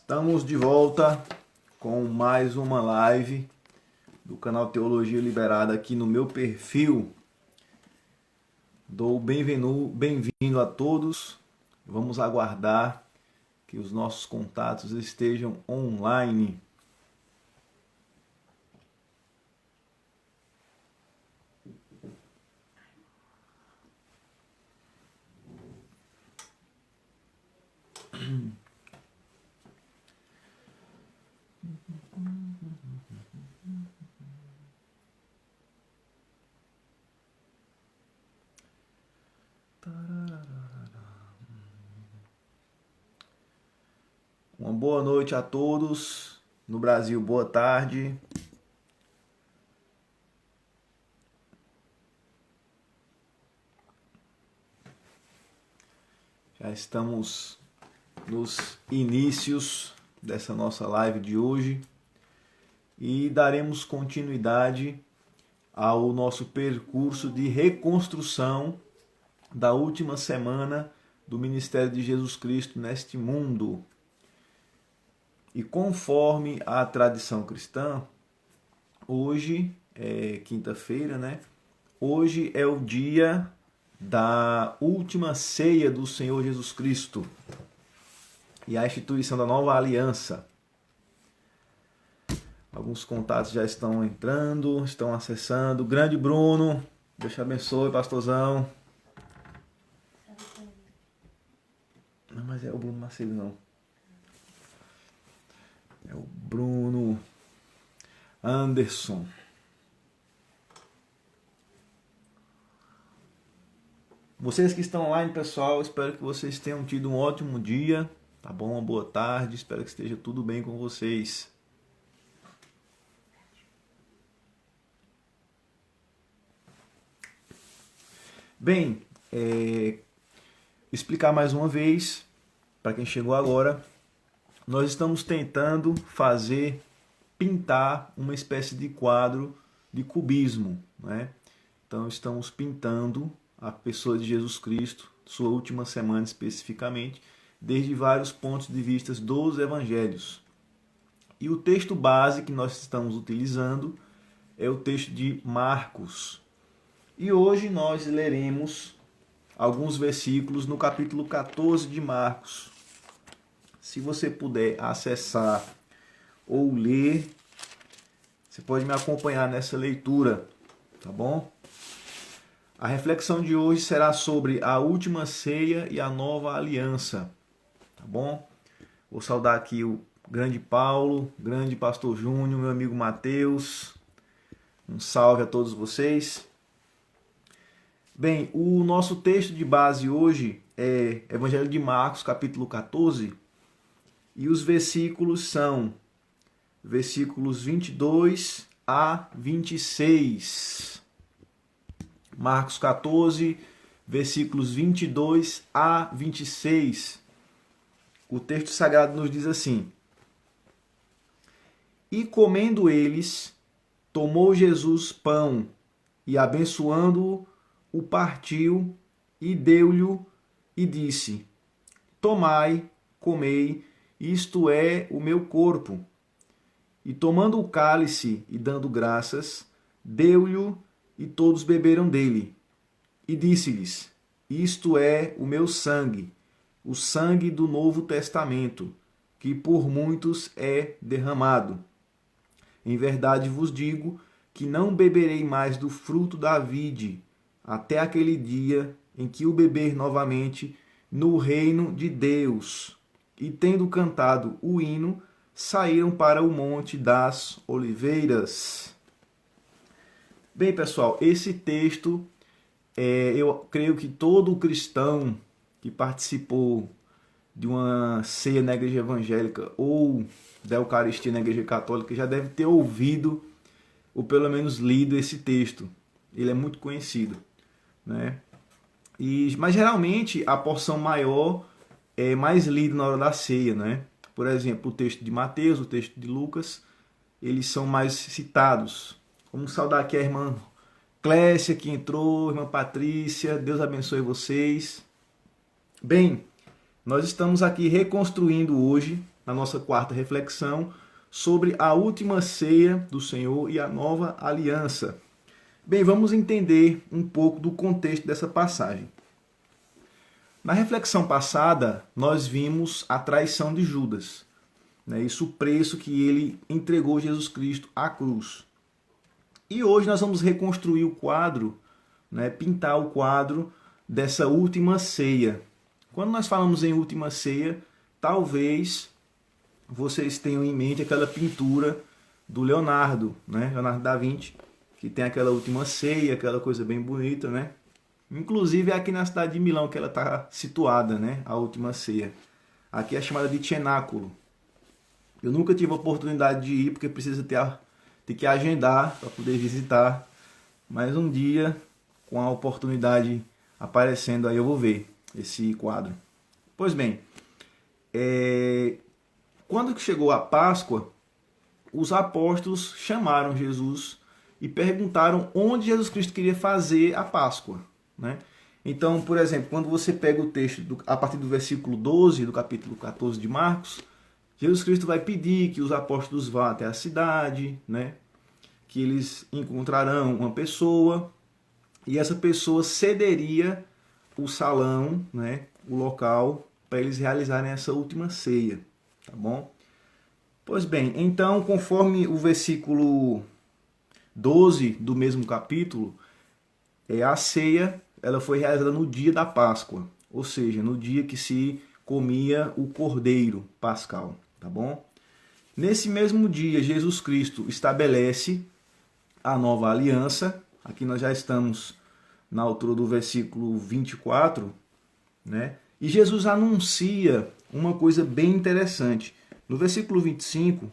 Estamos de volta com mais uma live do canal Teologia Liberada aqui no meu perfil. Dou bem-vindo a todos. Vamos aguardar que os nossos contatos estejam online. Uma boa noite a todos. No Brasil, boa tarde. Já estamos nos inícios dessa nossa live de hoje e daremos continuidade ao nosso percurso de reconstrução da última semana do ministério de Jesus Cristo neste mundo. E conforme a tradição cristã, hoje é quinta-feira, né? Hoje é o dia da última ceia do Senhor Jesus Cristo e a instituição da nova aliança. Alguns contatos já estão entrando, estão acessando. Grande Bruno, Deus te abençoe, pastorzão. Não, mas é o Bruno Macedo, não. É o Bruno Anderson. Vocês que estão online, pessoal, espero que vocês tenham tido um ótimo dia, tá bom? Uma boa tarde, espero que esteja tudo bem com vocês. Bem, explicar mais uma vez, para quem chegou agora, nós estamos tentando pintar uma espécie de quadro de cubismo, né? Então estamos pintando a pessoa de Jesus Cristo, sua última semana especificamente, desde vários pontos de vista dos evangelhos. E o texto base que nós estamos utilizando é o texto de Marcos. E hoje nós leremos alguns versículos no capítulo 14 de Marcos. Se você puder acessar ou ler, você pode me acompanhar nessa leitura, tá bom? A reflexão de hoje será sobre a última ceia e a nova aliança, tá bom? Vou saudar aqui o grande Paulo, grande pastor Júnior, meu amigo Mateus. Um salve a todos vocês. Bem, o nosso texto de base hoje é Evangelho de Marcos, capítulo 14, e os versículos são versículos 22 a 26. Marcos 14, versículos 22 a 26. O texto sagrado nos diz assim: E comendo eles, tomou Jesus pão, e abençoando-o, o partiu, e deu-lhe, e disse: Tomai, comei, isto é o meu corpo. E tomando o cálice, e dando graças, deu-lhe, e todos beberam dele. E disse-lhes: Isto é o meu sangue, o sangue do Novo Testamento, que por muitos é derramado. Em verdade vos digo que não beberei mais do fruto da vide, até aquele dia em que o beber novamente no reino de Deus. E tendo cantado o hino, saíram para o Monte das Oliveiras. Bem, pessoal, esse texto, eu creio que todo cristão que participou de uma ceia na igreja evangélica ou da Eucaristia na igreja católica já deve ter ouvido ou pelo menos lido esse texto. Ele é muito conhecido, né? Mas geralmente a porção maior é mais lida na hora da ceia, né? Por exemplo, o texto de Mateus, o texto de Lucas, eles são mais citados. Vamos saudar aqui a irmã Clécia que entrou, irmã Patrícia, Deus abençoe vocês. Bem, nós estamos aqui reconstruindo hoje na nossa quarta reflexão, sobre a última ceia do Senhor e a nova aliança. Bem, vamos entender um pouco do contexto dessa passagem. Na reflexão passada, nós vimos a traição de Judas, né? Isso o preço que ele entregou Jesus Cristo à cruz. E hoje nós vamos reconstruir o quadro, né? Pintar o quadro dessa última ceia. Quando nós falamos em última ceia, talvez vocês tenham em mente aquela pintura do Leonardo, né? Leonardo da Vinci, que tem aquela última ceia, aquela coisa bem bonita, né? Inclusive é aqui na cidade de Milão que ela está situada, né? A última ceia. Aqui é chamada de Cenáculo. Eu nunca tive a oportunidade de ir, porque precisa ter que agendar para poder visitar. Mas um dia, com a oportunidade aparecendo, aí eu vou ver esse quadro. Pois bem, quando que chegou a Páscoa, os apóstolos chamaram Jesus e perguntaram onde Jesus Cristo queria fazer a Páscoa, né? Então, por exemplo, quando você pega o texto a partir do versículo 12 do capítulo 14 de Marcos, Jesus Cristo vai pedir que os apóstolos vá até a cidade, né? Que eles encontrarão uma pessoa e essa pessoa cederia o salão, né? O local para eles realizarem essa última ceia, tá bom? Pois bem, então, conforme o versículo 12 do mesmo capítulo, a ceia ela foi realizada no dia da Páscoa, ou seja, no dia que se comia o cordeiro pascal, tá bom? Nesse mesmo dia, Jesus Cristo estabelece a nova aliança. Aqui nós já estamos na altura do versículo 24, né? E Jesus anuncia uma coisa bem interessante. No versículo 25,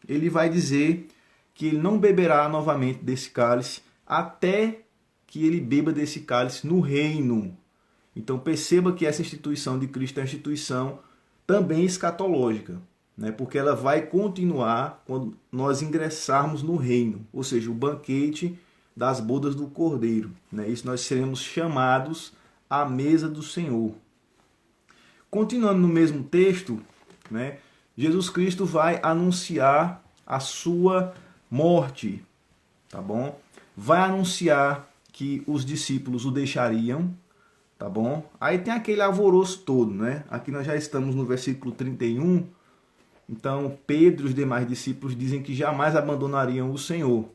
ele vai dizer que ele não beberá novamente desse cálice até que ele beba desse cálice no reino. Então perceba que essa instituição de Cristo é uma instituição também escatológica, né? Porque ela vai continuar quando nós ingressarmos no reino, ou seja, o banquete das bodas do Cordeiro, né? Isso nós seremos chamados à mesa do Senhor. Continuando no mesmo texto, né? Jesus Cristo vai anunciar a sua morte, tá bom? Vai anunciar que os discípulos o deixariam, tá bom? Aí tem aquele alvoroço todo, né? Aqui nós já estamos no versículo 31. Então, Pedro e os demais discípulos dizem que jamais abandonariam o Senhor.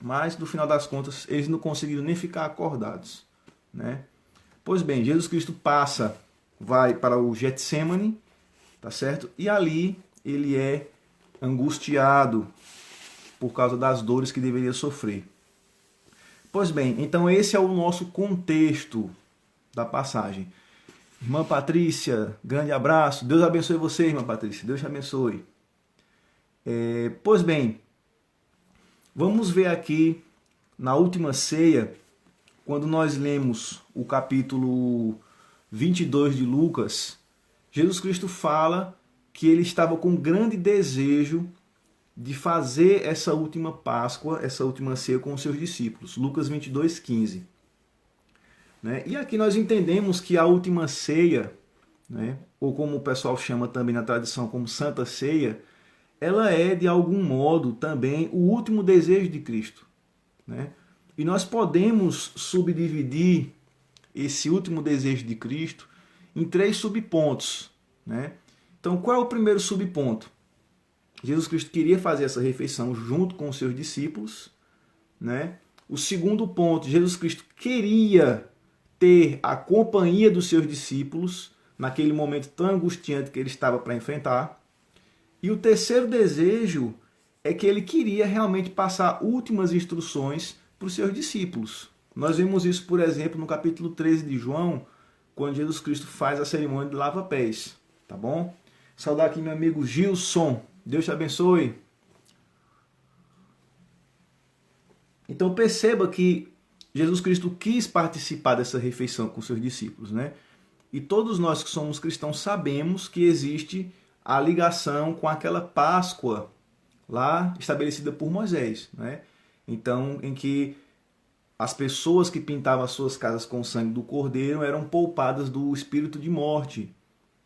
Mas, no final das contas, eles não conseguiram nem ficar acordados, né? Pois bem, Jesus Cristo vai para o Getsêmani, tá certo? E ali ele é angustiado por causa das dores que deveria sofrer. Pois bem, então esse é o nosso contexto da passagem. Irmã Patrícia, grande abraço. Deus abençoe você, irmã Patrícia. Deus te abençoe. Pois bem, vamos ver aqui na última ceia, quando nós lemos o capítulo 22 de Lucas, Jesus Cristo fala que ele estava com grande desejo de fazer essa última Páscoa, essa última ceia com os seus discípulos. Lucas 22, 15. Né? E aqui nós entendemos que a última ceia, né, ou como o pessoal chama também na tradição como Santa Ceia, ela é de algum modo também o último desejo de Cristo, né? E nós podemos subdividir esse último desejo de Cristo em 3 subpontos, né? Então, qual é o primeiro subponto? Jesus Cristo queria fazer essa refeição junto com os seus discípulos, né? O segundo ponto, Jesus Cristo queria ter a companhia dos seus discípulos naquele momento tão angustiante que ele estava para enfrentar. E o terceiro desejo é que ele queria realmente passar últimas instruções para os seus discípulos. Nós vimos isso, por exemplo, no capítulo 13 de João, quando Jesus Cristo faz a cerimônia de lava-pés, tá bom? Saudar aqui meu amigo Gilson. Deus te abençoe. Então perceba que Jesus Cristo quis participar dessa refeição com seus discípulos, né? E todos nós que somos cristãos sabemos que existe a ligação com aquela Páscoa lá estabelecida por Moisés, né? Então, em que as pessoas que pintavam as suas casas com o sangue do Cordeiro eram poupadas do espírito de morte,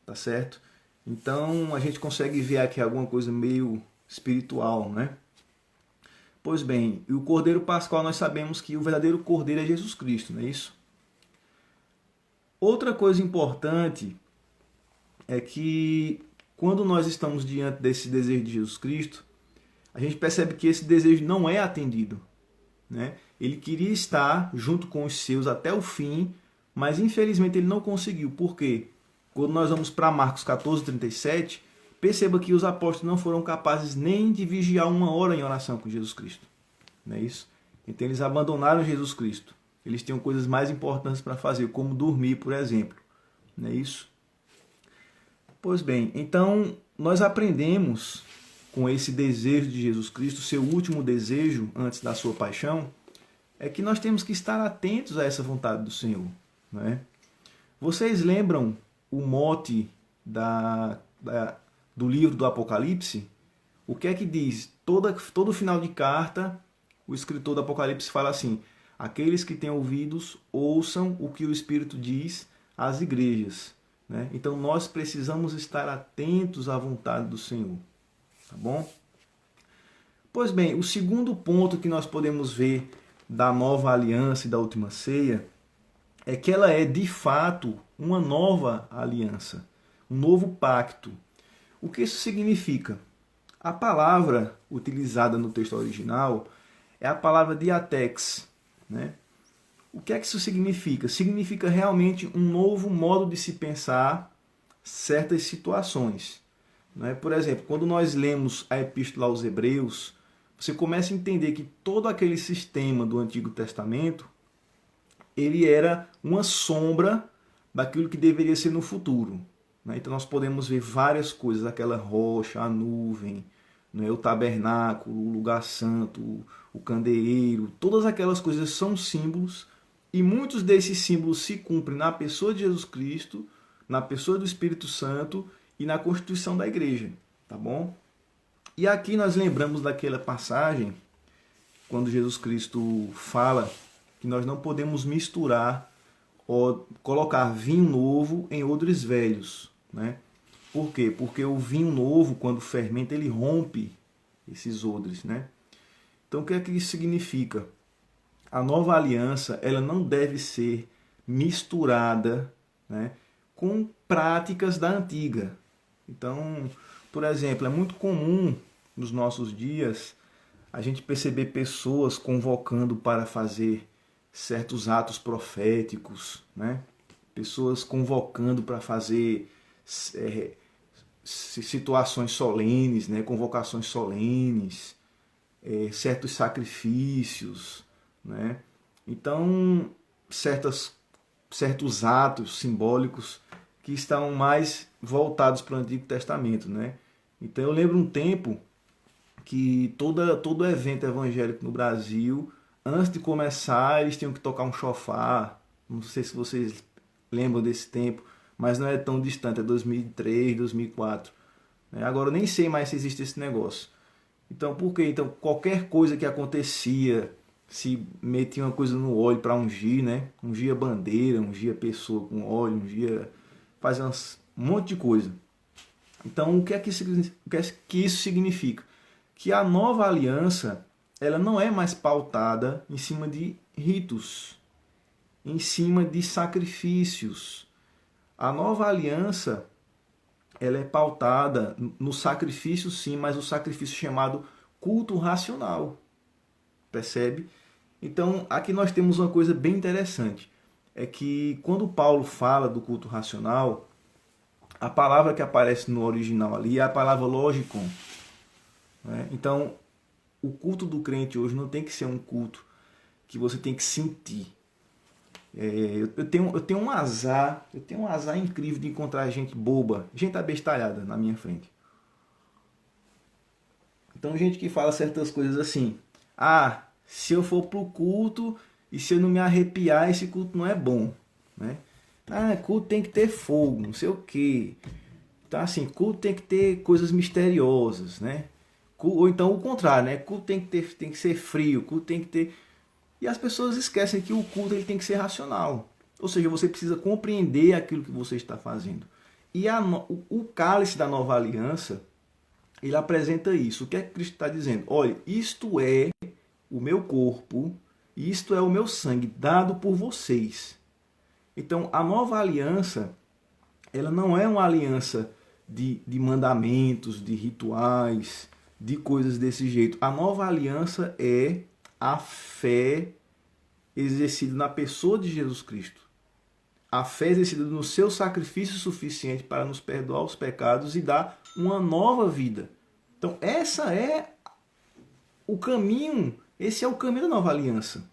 tá certo? Então a gente consegue ver aqui alguma coisa meio espiritual, né? Pois bem, e o Cordeiro Pascual nós sabemos que o verdadeiro Cordeiro é Jesus Cristo, não é isso? Outra coisa importante é que quando nós estamos diante desse desejo de Jesus Cristo, a gente percebe que esse desejo não é atendido, né? Ele queria estar junto com os seus até o fim, mas infelizmente ele não conseguiu. Por quê? Quando nós vamos para Marcos 14:37, perceba que os apóstolos não foram capazes nem de vigiar 1 hora em oração com Jesus Cristo. Não é isso? Então eles abandonaram Jesus Cristo. Eles tinham coisas mais importantes para fazer, como dormir, por exemplo. Não é isso? Pois bem, então nós aprendemos com esse desejo de Jesus Cristo, seu último desejo antes da sua paixão, é que nós temos que estar atentos a essa vontade do Senhor. Não é? Vocês lembram o mote do livro do Apocalipse? O que é que diz? Todo final de carta, o escritor do Apocalipse fala assim: aqueles que têm ouvidos, ouçam o que o Espírito diz às igrejas. Né? Então nós precisamos estar atentos à vontade do Senhor. Tá bom? Pois bem, o segundo ponto que nós podemos ver da nova aliança e da última ceia é que ela é, de fato, uma nova aliança, um novo pacto. O que isso significa? A palavra utilizada no texto original é a palavra diatex, né? O que é que isso significa? Significa realmente um novo modo de se pensar certas situações. Né? Por exemplo, quando nós lemos a Epístola aos Hebreus, você começa a entender que todo aquele sistema do Antigo Testamento, ele era uma sombra daquilo que deveria ser no futuro. Né? Então nós podemos ver várias coisas, aquela rocha, a nuvem, né? O tabernáculo, o lugar santo, o candeeiro, todas aquelas coisas são símbolos, e muitos desses símbolos se cumprem na pessoa de Jesus Cristo, na pessoa do Espírito Santo e na constituição da igreja, tá bom? E aqui nós lembramos daquela passagem, quando Jesus Cristo fala que nós não podemos misturar ou colocar vinho novo em odres velhos, né? Por quê? Porque o vinho novo, quando fermenta, ele rompe esses odres, né? Então o que é que isso significa? A nova aliança, ela não deve ser misturada, né, com práticas da antiga. Então, por exemplo, é muito comum nos nossos dias a gente perceber pessoas convocando para fazer certos atos proféticos, né? Pessoas convocando para fazer situações solenes, né? Convocações solenes, certos sacrifícios, né? Então, certos atos simbólicos que estão mais voltados para o Antigo Testamento, né? Então eu lembro um tempo que todo evento evangélico no Brasil, antes de começar, eles tinham que tocar um chofar. Não sei se vocês lembram desse tempo, mas não é tão distante, é 2003, 2004. Agora eu nem sei mais se existe esse negócio. Então, por quê? Então, qualquer coisa que acontecia, se metia uma coisa no óleo para ungir, né? Ungia bandeira, ungia pessoa com óleo, ungia... fazia um monte de coisa. Então, o que é que isso significa? Que a nova aliança, ela não é mais pautada em cima de ritos, em cima de sacrifícios. A nova aliança, ela é pautada no sacrifício, sim, mas o sacrifício chamado culto racional. Percebe? Então, aqui nós temos uma coisa bem interessante. É que quando Paulo fala do culto racional, a palavra que aparece no original ali é a palavra logikon. Né? Então, o culto do crente hoje não tem que ser um culto que você tem que sentir. Eu tenho um azar incrível de encontrar gente boba, gente abestalhada na minha frente. Então, gente que fala certas coisas assim: ah, se eu for pro culto e se eu não me arrepiar, esse culto não é bom, né? Ah, culto tem que ter fogo, não sei o quê. Então, assim, culto tem que ter coisas misteriosas, né? Ou então o contrário, né? Culto tem que ser frio, culto tem que ter... E as pessoas esquecem que o culto ele tem que ser racional. Ou seja, você precisa compreender aquilo que você está fazendo. E o cálice da nova aliança, ele apresenta isso. O que é que Cristo está dizendo? Olha, isto é o meu corpo, isto é o meu sangue dado por vocês. Então, a nova aliança, ela não é uma aliança de mandamentos, de rituais, de coisas desse jeito. A nova aliança é a fé exercida na pessoa de Jesus Cristo. A fé exercida no seu sacrifício suficiente para nos perdoar os pecados e dar uma nova vida. Então, essa é o caminho, esse é o caminho da nova aliança.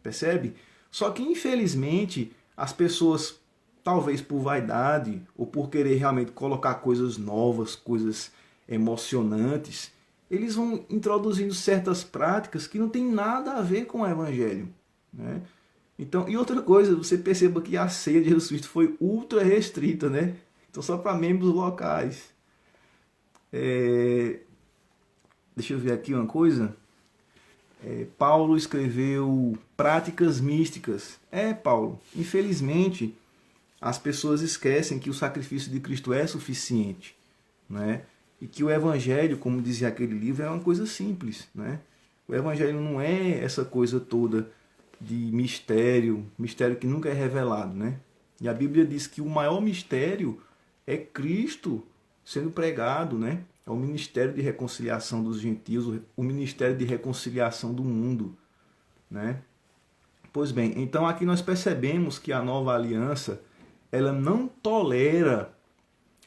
Percebe? Só que, infelizmente, as pessoas, talvez por vaidade ou por querer realmente colocar coisas novas, coisas emocionantes, eles vão introduzindo certas práticas que não tem nada a ver com o Evangelho, né? Então, e outra coisa, você perceba que a ceia de Jesus Cristo foi ultra restrita, né? Então, só para membros locais. Deixa eu ver aqui uma coisa. Paulo escreveu práticas místicas. Paulo, infelizmente, as pessoas esquecem que o sacrifício de Cristo é suficiente, né? E que o Evangelho, como dizia aquele livro, é uma coisa simples, né? O Evangelho não é essa coisa toda de mistério que nunca é revelado, né? E a Bíblia diz que o maior mistério é Cristo sendo pregado, né? É o ministério de reconciliação dos gentios, o ministério de reconciliação do mundo, né? Pois bem, então aqui nós percebemos que a nova aliança, ela não tolera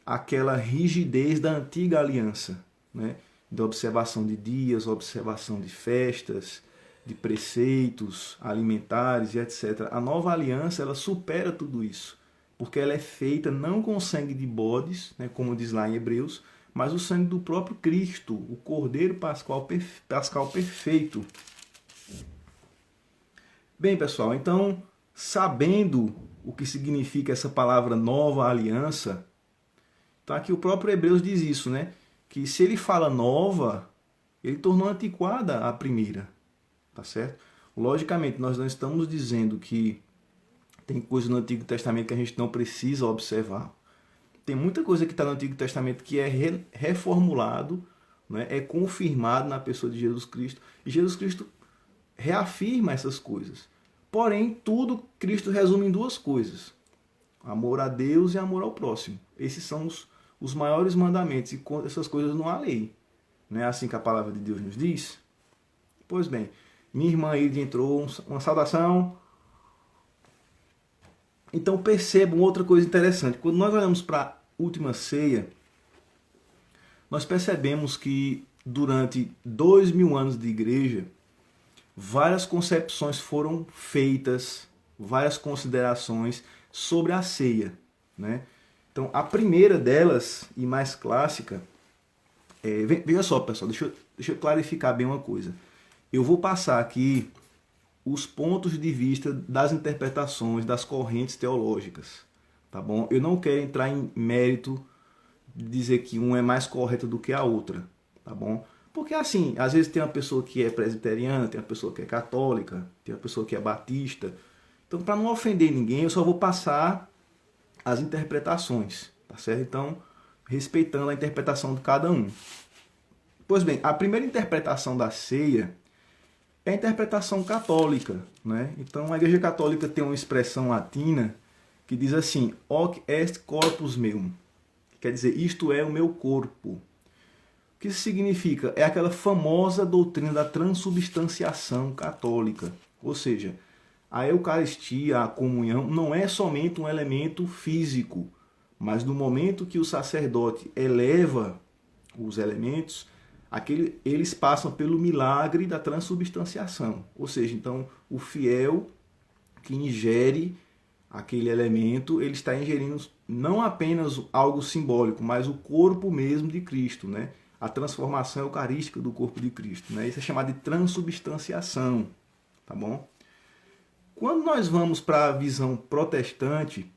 aquela rigidez da antiga aliança, né? De observação de dias, observação de festas, de preceitos alimentares e etc. A nova aliança, ela supera tudo isso, porque ela é feita não com sangue de bodes, né, como diz lá em Hebreus, mas o sangue do próprio Cristo, o Cordeiro Pascal perfeito. Bem, pessoal, então, sabendo o que significa essa palavra nova aliança, então aqui o próprio Hebreus diz isso, né? Que se ele fala nova, ele tornou antiquada a primeira. Tá certo? Logicamente, nós não estamos dizendo que tem coisa no Antigo Testamento que a gente não precisa observar. Tem muita coisa que está no Antigo Testamento que é reformulado, né? É confirmado na pessoa de Jesus Cristo. E Jesus Cristo reafirma essas coisas. Porém, tudo Cristo resume em duas coisas: amor a Deus e amor ao próximo. Esses são os maiores mandamentos. E contra essas coisas não há lei. Não é assim que a palavra de Deus nos diz? Pois bem, minha irmã Ilde entrou, uma saudação. Então percebam outra coisa interessante. Quando nós olhamos para a última ceia, nós percebemos que durante 2000 anos de igreja, várias concepções foram feitas, várias considerações sobre a ceia, né? Então a primeira delas, e mais clássica, veja só, pessoal, deixa eu clarificar bem uma coisa. Eu vou passar aqui os pontos de vista das interpretações das correntes teológicas, tá bom? Eu não quero entrar em mérito de dizer que uma é mais correta do que a outra, tá bom? Porque assim, às vezes tem uma pessoa que é presbiteriana, tem uma pessoa que é católica, tem uma pessoa que é batista. Então, para não ofender ninguém, eu só vou passar as interpretações, tá certo? Então, respeitando a interpretação de cada um. Pois bem, a primeira interpretação da ceia é a interpretação católica, né? Então a Igreja Católica tem uma expressão latina que diz assim: hoc est corpus meum, quer dizer, isto é o meu corpo. O que isso significa? É aquela famosa doutrina da transubstanciação católica, ou seja, a Eucaristia, a comunhão, não é somente um elemento físico, mas no momento que o sacerdote eleva os elementos, eles passam pelo milagre da transubstanciação. Ou seja, então o fiel que ingere aquele elemento, ele está ingerindo não apenas algo simbólico, mas o corpo mesmo de Cristo, né? A transformação eucarística do corpo de Cristo, né? Isso é chamado de transubstanciação, tá bom? Quando nós vamos para a visão protestante,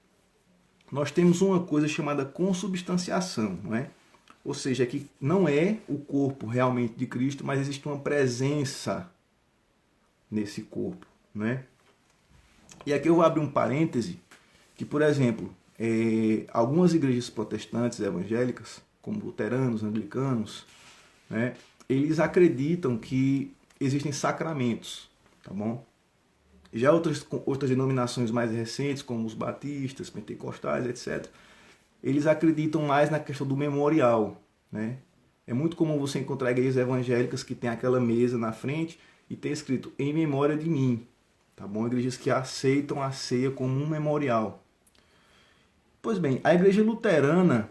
nós temos uma coisa chamada consubstanciação, não é? Ou seja, que não é o corpo realmente de Cristo, mas existe uma presença nesse corpo, né? E aqui eu vou abrir um parêntese, que, por exemplo, algumas igrejas protestantes evangélicas, como luteranos, anglicanos, né, eles acreditam que existem sacramentos, tá bom? Já outras denominações mais recentes, como os batistas, pentecostais, etc., eles acreditam mais na questão do memorial, né? É muito comum você encontrar igrejas evangélicas que tem aquela mesa na frente e tem escrito em memória de mim, tá bom? Igrejas que aceitam a ceia como um memorial. Pois bem, a igreja luterana,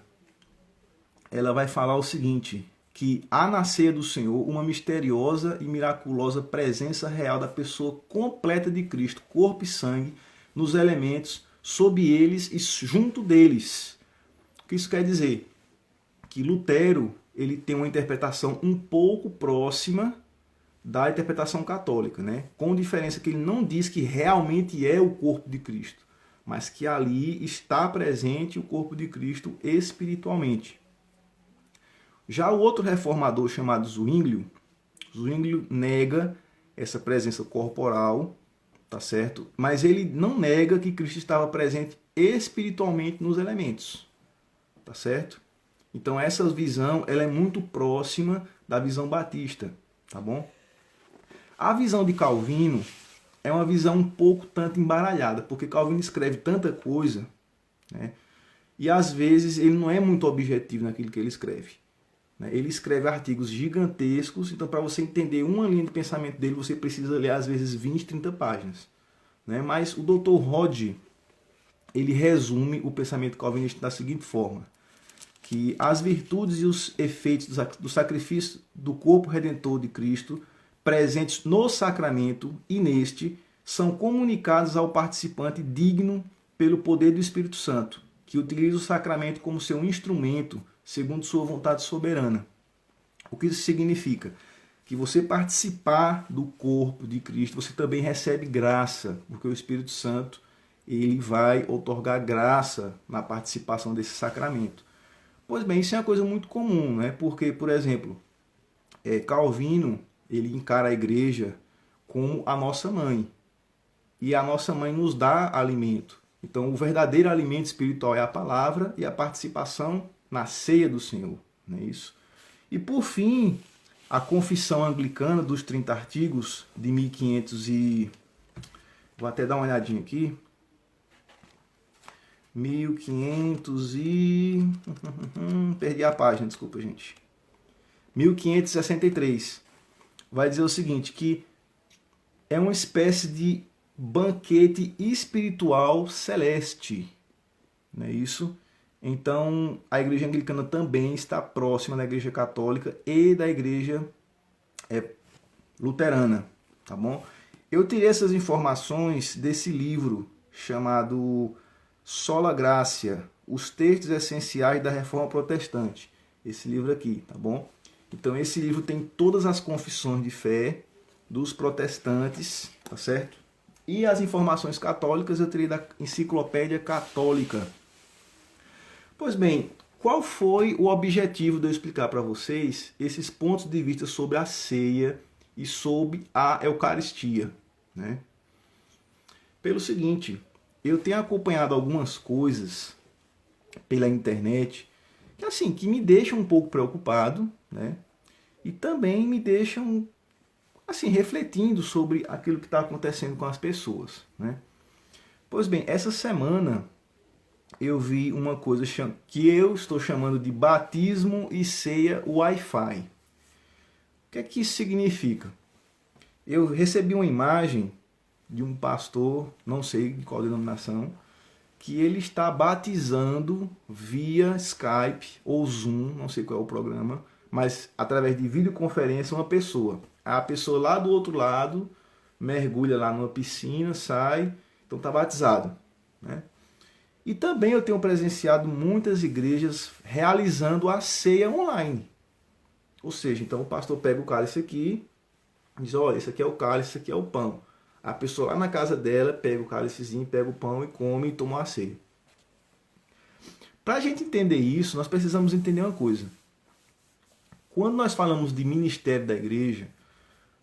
ela vai falar o seguinte, que há na ceia do Senhor uma misteriosa e miraculosa presença real da pessoa completa de Cristo, corpo e sangue, nos elementos, sob eles e junto deles. O que isso quer dizer? Que Lutero, ele tem uma interpretação um pouco próxima da interpretação católica, né? Com diferença que ele não diz que realmente é o corpo de Cristo, mas que ali está presente o corpo de Cristo espiritualmente. Já o outro reformador chamado Zwinglio nega essa presença corporal, tá certo? Mas ele não nega que Cristo estava presente espiritualmente nos elementos, tá certo? Então essa visão, ela é muito próxima da visão batista, tá bom? A visão de Calvino é uma visão um pouco tanto embaralhada, porque Calvino escreve tanta coisa, né? E às vezes ele não é muito objetivo naquilo que ele escreve. Ele escreve artigos gigantescos, então para você entender uma linha de pensamento dele, você precisa ler às vezes 20, 30 páginas. Mas o Dr. Rod, ele resume o pensamento calvinista da seguinte forma, que as virtudes e os efeitos do sacrifício do corpo redentor de Cristo, presentes no sacramento e neste, são comunicados ao participante digno pelo poder do Espírito Santo, que utiliza o sacramento como seu instrumento, segundo sua vontade soberana. O que isso significa? Que você participar do corpo de Cristo, você também recebe graça, porque o Espírito Santo, ele vai outorgar graça na participação desse sacramento. Pois bem, isso é uma coisa muito comum, né? Porque, por exemplo, Calvino, ele encara a igreja como a nossa mãe. E a nossa mãe nos dá alimento. Então, o verdadeiro alimento espiritual é a palavra e a participação na ceia do Senhor, não é isso? E por fim, a Confissão Anglicana dos 30 artigos de 1500 e... Vou até dar uma olhadinha aqui. 1500 e... Perdi a página, desculpa, gente. 1563. Vai dizer o seguinte, que é uma espécie de banquete espiritual celeste, não é isso? Então, a igreja anglicana também está próxima da igreja católica e da igreja luterana, tá bom? Eu tirei essas informações desse livro chamado Sola Gratia, os textos essenciais da Reforma Protestante. Esse livro aqui, tá bom? Então, esse livro tem todas as confissões de fé dos protestantes, tá certo? E as informações católicas eu tirei da Enciclopédia Católica. Pois bem, qual foi o objetivo de eu explicar para vocês esses pontos de vista sobre a ceia e sobre a Eucaristia, né? Pelo seguinte, eu tenho acompanhado algumas coisas pela internet que, assim, que me deixam um pouco preocupado, né? E também me deixam, assim, refletindo sobre aquilo que está acontecendo com as pessoas, né? Pois bem, essa semana eu vi uma coisa que eu estou chamando de batismo e ceia Wi-Fi. O que é que isso significa? Eu recebi uma imagem de um pastor, não sei de qual denominação, que ele está batizando via Skype ou Zoom, não sei qual é o programa, mas através de videoconferência uma pessoa. A pessoa lá do outro lado mergulha lá numa piscina, sai, então está batizado, né? E também eu tenho presenciado muitas igrejas realizando a ceia online. Ou seja, então o pastor pega o cálice aqui, diz, olha, esse aqui é o cálice, esse aqui é o pão. A pessoa lá na casa dela pega o cálicezinho, pega o pão e come e toma a ceia. Para a gente entender isso, nós precisamos entender uma coisa. Quando nós falamos de ministério da igreja,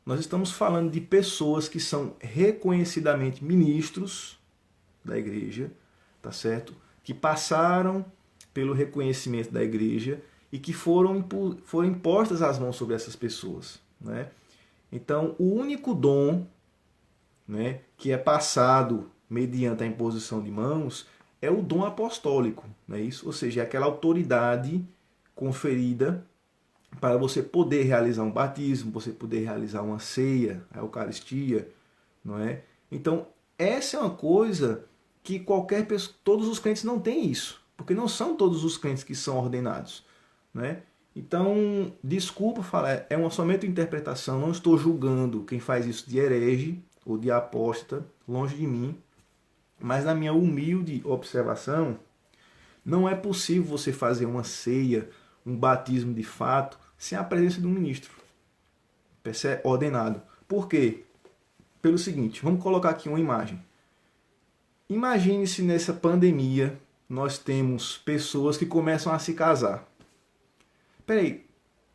nós estamos falando de pessoas que são reconhecidamente ministros da igreja, tá certo? que passaram pelo reconhecimento da igreja e que foram impostas as mãos sobre essas pessoas, né? Então, o único dom, né, que é passado mediante a imposição de mãos é o dom apostólico, não é isso? Ou seja, é aquela autoridade conferida para você poder realizar um batismo, você poder realizar uma ceia, a Eucaristia, não é? Então, essa é uma coisa que qualquer pessoa, todos os crentes não têm isso, porque não são todos os crentes que são ordenados, né? Então, desculpa falar, é uma somente interpretação, não estou julgando quem faz isso de herege ou de apóstata, longe de mim, mas na minha humilde observação, não é possível você fazer uma ceia, um batismo de fato, sem a presença de um ministro ordenado. Por quê? Pelo seguinte, vamos colocar aqui uma imagem. Imagine se nessa pandemia nós temos pessoas que começam a se casar. Peraí,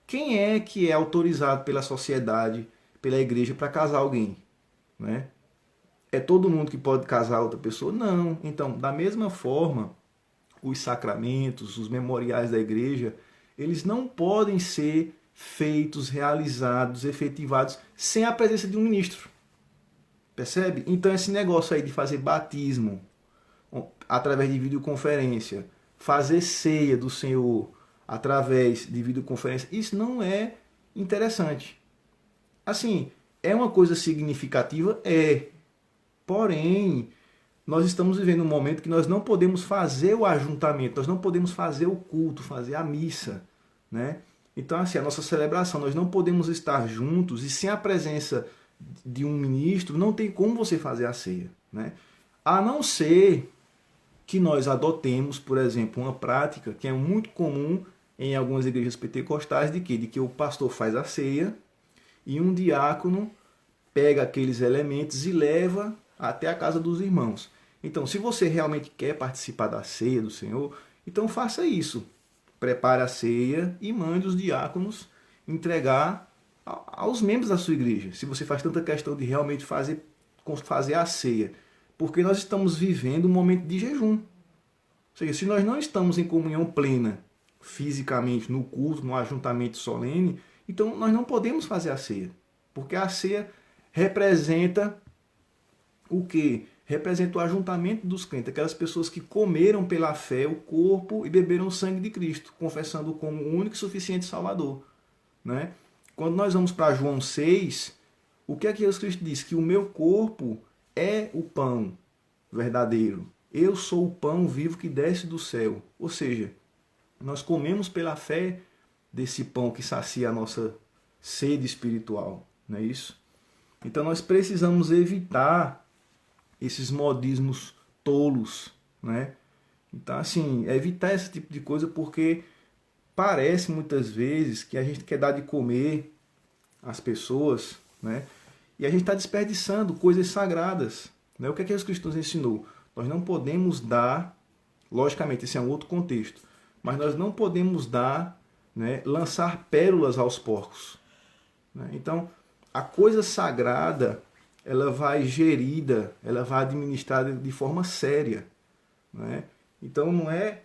quem é que é autorizado pela sociedade, pela igreja, para casar alguém? Né? É todo mundo que pode casar outra pessoa? Não. Então, da mesma forma, os sacramentos, os memoriais da igreja, eles não podem ser feitos, realizados, efetivados sem a presença de um ministro. Percebe? Então esse negócio aí de fazer batismo através de videoconferência, fazer ceia do Senhor através de videoconferência, isso não é interessante. Assim, é uma coisa significativa? É. Porém, nós estamos vivendo um momento que nós não podemos fazer o ajuntamento, nós não podemos fazer o culto, fazer a missa, né? Então, assim, a nossa celebração, nós não podemos estar juntos e sem a presença de um ministro, não tem como você fazer a ceia, né? A não ser que nós adotemos, por exemplo, uma prática que é muito comum em algumas igrejas pentecostais, de quê? De que o pastor faz a ceia e um diácono pega aqueles elementos e leva até a casa dos irmãos. Então, se você realmente quer participar da ceia do Senhor, então faça isso. Prepare a ceia e mande os diáconos entregar aos membros da sua igreja. Se você faz tanta questão de realmente fazer a ceia. Porque nós estamos vivendo um momento de jejum. Ou seja, se nós não estamos em comunhão plena, fisicamente, no culto, no ajuntamento solene, então nós não podemos fazer a ceia. Porque a ceia representa o quê? Representa o ajuntamento dos crentes, aquelas pessoas que comeram pela fé o corpo e beberam o sangue de Cristo, confessando como o único e suficiente Salvador. Né? Quando nós vamos para João 6, o que é que Jesus Cristo diz? Que o meu corpo é o pão verdadeiro. Eu sou o pão vivo que desce do céu. Ou seja, nós comemos pela fé desse pão que sacia a nossa sede espiritual. Não é isso? Então nós precisamos evitar esses modismos tolos, né? Então, assim, evitar esse tipo de coisa, porque parece muitas vezes que a gente quer dar de comer às pessoas, né? E a gente está desperdiçando coisas sagradas, né? O que é que Jesus Cristo nos ensinou? Nós não podemos dar, logicamente, esse é um outro contexto, mas nós não podemos dar, né, lançar pérolas aos porcos. Né? Então, a coisa sagrada, ela vai gerida, ela vai administrada de forma séria. Né? Então não é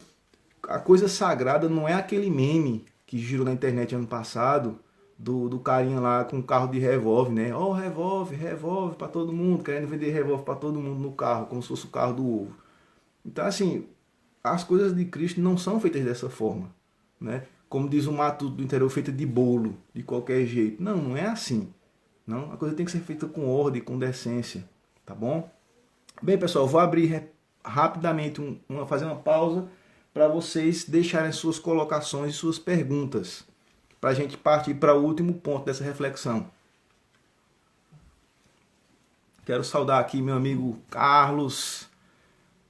a coisa sagrada, não é aquele meme que girou na internet ano passado do carinha lá com um carro de revólver, né? Ó, revólver para todo mundo, querendo vender revólver para todo mundo no carro, como se fosse o carro do ovo. Então assim, as coisas de Cristo não são feitas dessa forma, né? Como diz o matuto do interior, feita de bolo, de qualquer jeito. Não, não é assim. Não, a coisa tem que ser feita com ordem, com decência, tá bom? Bem, pessoal, vou abrir rapidamente, fazer uma pausa para vocês deixarem suas colocações e suas perguntas, para a gente partir para o último ponto dessa reflexão. Quero saudar aqui meu amigo Carlos,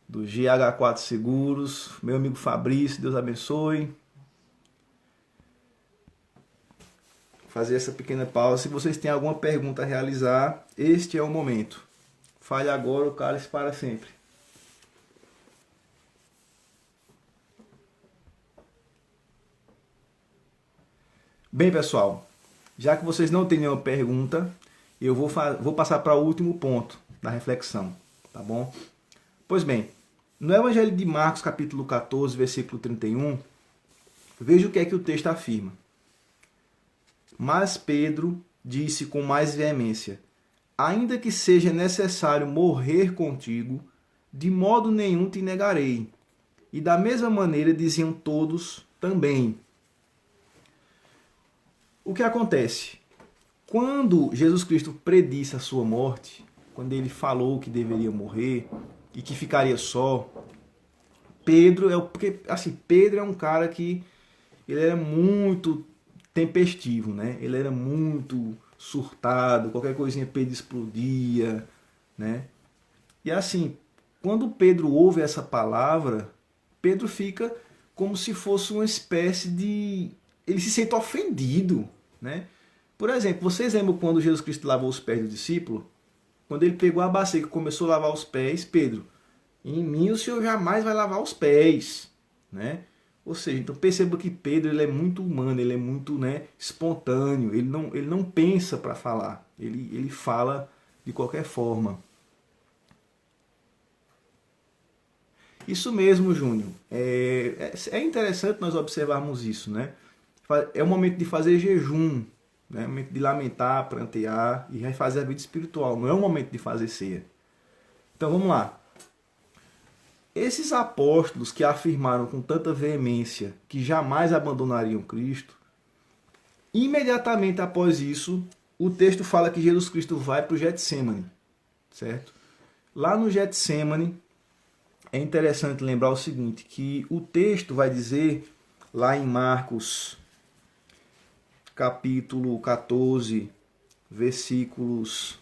do GH4 Seguros, meu amigo Fabrício, Deus abençoe. Fazer essa pequena pausa. Se vocês têm alguma pergunta a realizar, este é o momento. Fale agora ou cale-se para sempre. Bem, pessoal, já que vocês não têm nenhuma pergunta, eu vou passar para o último ponto da reflexão, tá bom? Pois bem, No Evangelho de Marcos, capítulo 14, versículo 31, veja o que o texto afirma. Mas Pedro disse com mais veemência: ainda que seja necessário morrer contigo, de modo nenhum te negarei. E da mesma maneira diziam todos também. O que acontece? Quando Jesus Cristo predisse a sua morte, quando ele falou que deveria morrer e que ficaria só, Pedro é um cara que ele era muito tempestivo, né? Ele era muito surtado, qualquer coisinha Pedro explodia, né? E assim, quando Pedro ouve essa palavra, Pedro fica como se fosse uma espécie de... ele se sente ofendido, né? Por exemplo, vocês lembram quando Jesus Cristo lavou os pés do discípulo? Quando ele pegou a bacia e começou a lavar os pés, Pedro, em mim o Senhor jamais vai lavar os pés, né? Ou seja, então perceba que Pedro ele é muito humano, ele é muito, né, espontâneo, ele não pensa para falar, ele fala de qualquer forma. Isso mesmo, Júnior. É interessante nós observarmos isso, né? É o momento de fazer jejum, né? É o momento de lamentar, prantear e refazer a vida espiritual. Não é o momento de fazer ceia. Então vamos lá. Esses apóstolos que afirmaram com tanta veemência que jamais abandonariam Cristo, imediatamente após isso, o texto fala que Jesus Cristo vai para o Getsemane, certo? Lá no Getsemane, é interessante lembrar o seguinte, que o texto vai dizer, lá em Marcos, capítulo 14, versículos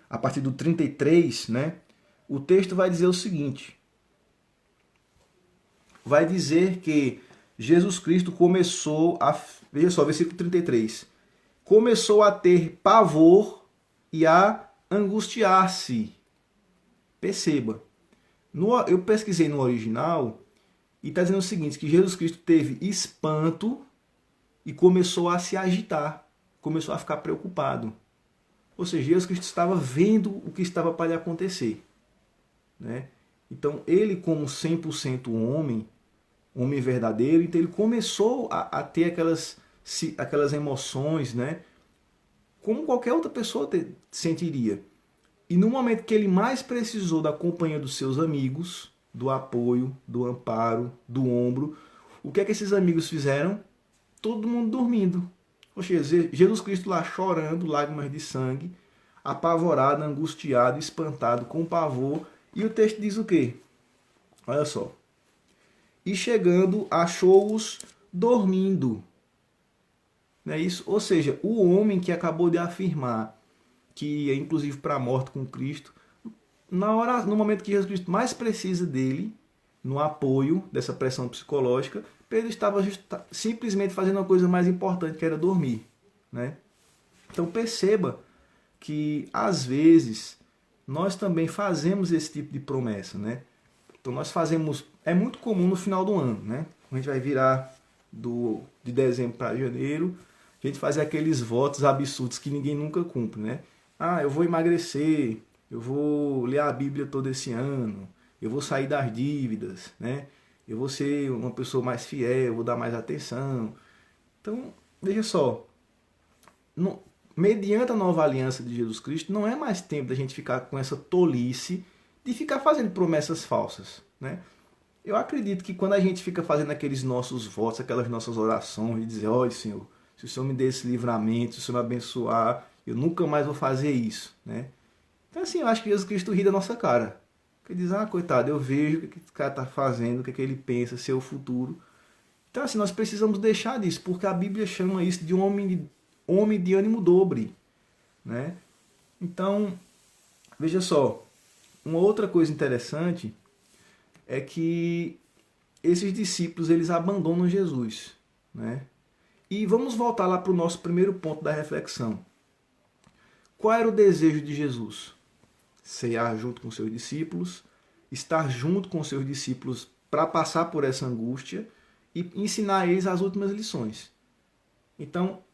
a partir do 33, né? O texto vai dizer o seguinte, vai dizer que Jesus Cristo começou a, veja só, versículo 33, começou a ter pavor e a angustiar-se. Perceba, eu pesquisei no original e está dizendo o seguinte, que Jesus Cristo teve espanto e começou a se agitar, começou a ficar preocupado. Ou seja, Jesus Cristo estava vendo o que estava para lhe acontecer, né? Então, ele como 100% homem verdadeiro, então ele começou a ter aquelas emoções, né? Como qualquer outra pessoa sentiria. E no momento que ele mais precisou da companhia dos seus amigos, do apoio, do amparo, do ombro, o que é que esses amigos fizeram? Todo mundo dormindo. Ou seja, Jesus Cristo lá chorando, lágrimas de sangue, apavorado, angustiado, espantado, com pavor. E o texto diz o quê? Olha só. E chegando, achou-os dormindo. Não é isso? Ou seja, o homem que acabou de afirmar que ia inclusive para a morte com Cristo, no momento que Jesus Cristo mais precisa dele, no apoio dessa pressão psicológica, Pedro estava simplesmente fazendo uma coisa mais importante, que era dormir, né? Então perceba que às vezes nós também fazemos esse tipo de promessa, né? Então nós fazemos, é muito comum no final do ano, né? A gente vai virar de dezembro para janeiro, a gente fazer aqueles votos absurdos que ninguém nunca cumpre, né? Ah, eu vou emagrecer, eu vou ler a Bíblia todo esse ano, eu vou sair das dívidas, né? Eu vou ser uma pessoa mais fiel, eu vou dar mais atenção. Então, veja só, mediante a nova aliança de Jesus Cristo, não é mais tempo da gente ficar com essa tolice de ficar fazendo promessas falsas, né? Eu acredito que quando a gente fica fazendo aqueles nossos votos, aquelas nossas orações, de dizer, olha, Senhor, se o Senhor me der esse livramento, se o Senhor me abençoar, eu nunca mais vou fazer isso, né? Então, assim, eu acho que Jesus Cristo ri da nossa cara. Ele diz, coitado, eu vejo o que esse cara está fazendo, o que ele pensa, seu futuro. Então, assim, nós precisamos deixar disso, porque a Bíblia chama isso de um homem de ânimo dobre, né? Então, veja só, uma outra coisa interessante é que esses discípulos, eles abandonam Jesus, né? E vamos voltar lá para o nosso primeiro ponto da reflexão. Qual era o desejo de Jesus? Cear junto com seus discípulos, estar junto com seus discípulos para passar por essa angústia e ensinar eles as últimas lições. Então,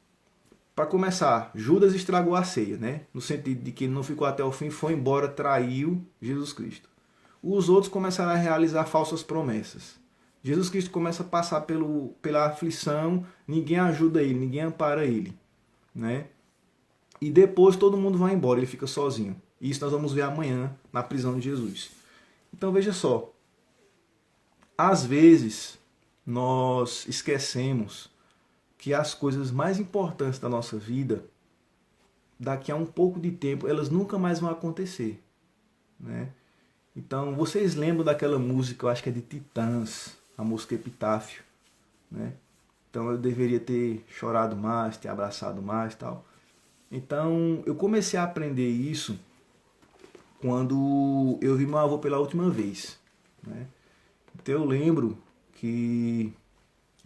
para começar, Judas estragou a ceia, né? No sentido de que ele não ficou até o fim, foi embora, traiu Jesus Cristo. os outros começaram a realizar falsas promessas. Jesus Cristo começa a passar pela aflição, ninguém ajuda ele, ninguém ampara ele, né? E depois todo mundo vai embora, ele fica sozinho. E isso nós vamos ver amanhã na prisão de Jesus. Então veja só, às vezes nós esquecemos que as coisas mais importantes da nossa vida, daqui a um pouco de tempo, elas nunca mais vão acontecer, né? Então, vocês lembram daquela música, eu acho que é de Titãs, a música Epitáfio, né? Então, eu deveria ter chorado mais, ter abraçado mais e tal. Então, eu comecei a aprender isso quando eu vi meu avô pela última vez, né? Então, eu lembro que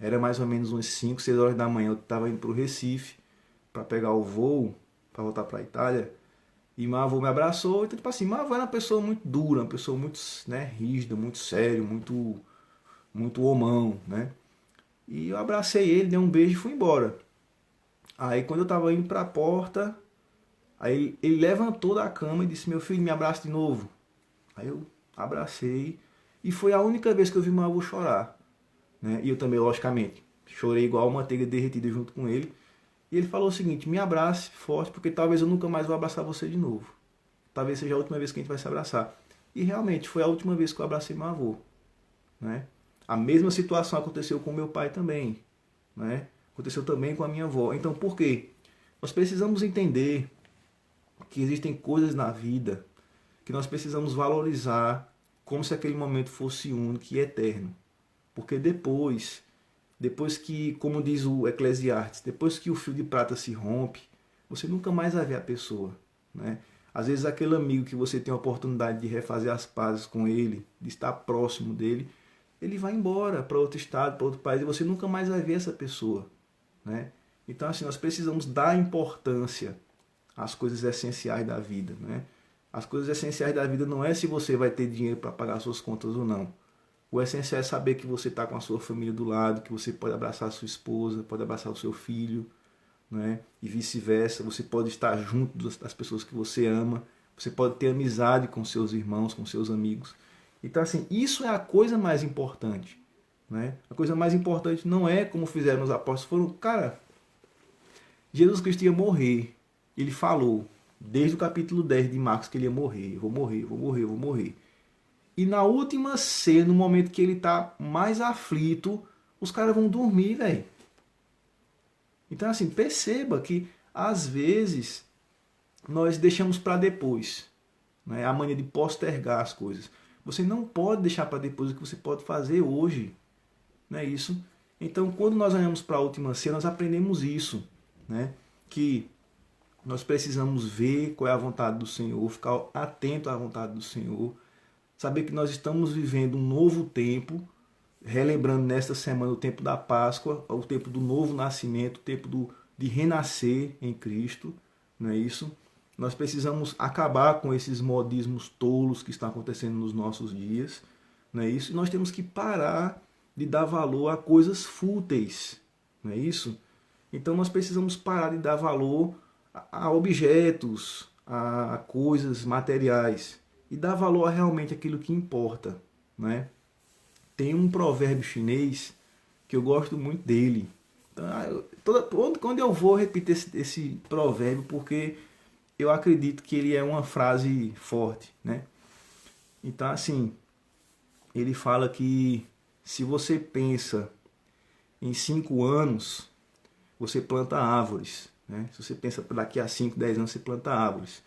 era mais ou menos umas 5, 6 horas da manhã, eu estava indo para o Recife para pegar o voo, para voltar para a Itália. E meu avô me abraçou. Então, tipo assim, meu avô era uma pessoa muito dura, uma pessoa muito, né, rígida, muito sério, muito homão, né? E eu abracei ele, dei um beijo e fui embora. Aí quando eu tava indo para a porta, aí ele levantou da cama e disse: "Meu filho, me abraça de novo". Aí eu abracei e foi a única vez que eu vi meu avô chorar, né? E eu também, logicamente, chorei igual manteiga derretida junto com ele. E ele falou o seguinte: "Me abrace forte, porque talvez eu nunca mais vou abraçar você de novo. Talvez seja a última vez que a gente vai se abraçar". E realmente foi a última vez que eu abracei meu avô, né? A mesma situação aconteceu com meu pai também, né? Aconteceu também com a minha avó. Então, por quê? Nós precisamos entender que existem coisas na vida que nós precisamos valorizar como se aquele momento fosse único e eterno. Porque depois que, como diz o Eclesiastes, depois que o fio de prata se rompe, você nunca mais vai ver a pessoa, né? Às vezes aquele amigo que você tem a oportunidade de refazer as pazes com ele, de estar próximo dele, ele vai embora para outro estado, para outro país, e você nunca mais vai ver essa pessoa, né? Então, assim, nós precisamos dar importância às coisas essenciais da vida, né? As coisas essenciais da vida não é se você vai ter dinheiro para pagar suas contas ou não. O essencial é saber que você está com a sua família do lado, que você pode abraçar a sua esposa, pode abraçar o seu filho, né? E vice-versa. Você pode estar junto das pessoas que você ama, você pode ter amizade com seus irmãos, com seus amigos. Então, assim, isso é a coisa mais importante, né? A coisa mais importante não é como fizeram os apóstolos. Foram, cara, Jesus Cristo ia morrer. Ele falou, desde o capítulo 10 de Marcos, que ele ia morrer. Eu vou morrer, eu vou morrer, eu vou morrer. E na última cena, no momento que ele tá mais aflito, os caras vão dormir, velho. Então, assim, perceba que às vezes nós deixamos para depois, né? A mania de postergar as coisas. Você não pode deixar para depois o que você pode fazer hoje, não é isso? Então, quando nós olhamos para a última cena, nós aprendemos isso, né? Que nós precisamos ver qual é a vontade do Senhor, ficar atento à vontade do Senhor, saber que nós estamos vivendo um novo tempo, relembrando nesta semana o tempo da Páscoa, o tempo do novo nascimento, o tempo de renascer em Cristo, não é isso? Nós precisamos acabar com esses modismos tolos que estão acontecendo nos nossos dias, não é isso? E nós temos que parar de dar valor a coisas fúteis, não é isso? Então nós precisamos parar de dar valor a objetos, a coisas materiais e dar valor a realmente aquilo que importa, né? Tem um provérbio chinês que eu gosto muito dele. Então, quando eu vou repetir esse provérbio, porque eu acredito que ele é uma frase forte, né? Então, assim, ele fala que se você pensa em 5 anos, você planta árvores, né? Se você pensa daqui a 5, 10 anos, você planta árvores.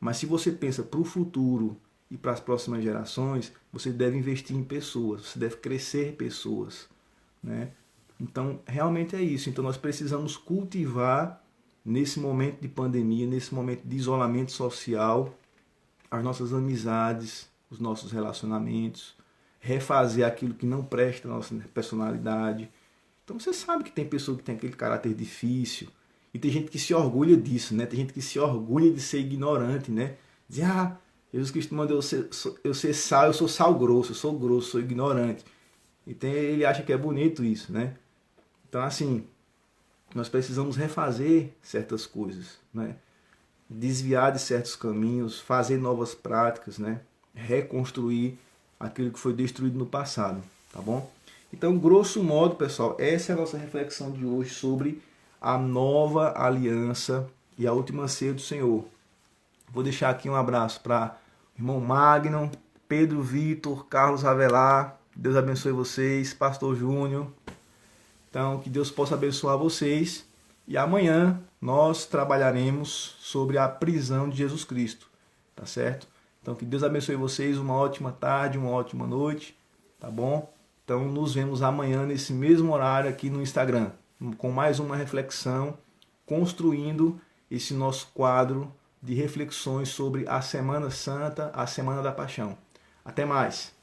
Mas se você pensa para o futuro e para as próximas gerações, você deve investir em pessoas, você deve crescer pessoas, né? Então, realmente é isso. Então, nós precisamos cultivar, nesse momento de pandemia, nesse momento de isolamento social, as nossas amizades, os nossos relacionamentos, refazer aquilo que não presta a nossa personalidade. Então, você sabe que tem pessoa que tem aquele caráter difícil, e tem gente que se orgulha disso, né? Tem gente que se orgulha de ser ignorante, né? Diz, Jesus Cristo mandou eu ser sal, eu sou grosso, sou ignorante. E ele acha que é bonito isso, né? Então, assim, nós precisamos refazer certas coisas, né? Desviar de certos caminhos, fazer novas práticas, né? Reconstruir. aquilo que foi destruído no passado, tá bom? Então, grosso modo, pessoal, essa é a nossa reflexão de hoje sobre a nova aliança e a última ceia do Senhor. Vou deixar aqui um abraço para o irmão Magno, Pedro Vitor, Carlos Ravelar. Deus abençoe vocês, Pastor Júnior. Então, que Deus possa abençoar vocês. E amanhã nós trabalharemos sobre a prisão de Jesus Cristo. Tá certo? Então, que Deus abençoe vocês. Uma ótima tarde, uma ótima noite. Tá bom? Então, nos vemos amanhã nesse mesmo horário aqui no Instagram, com mais uma reflexão, construindo esse nosso quadro de reflexões sobre a Semana Santa, a Semana da Paixão. Até mais!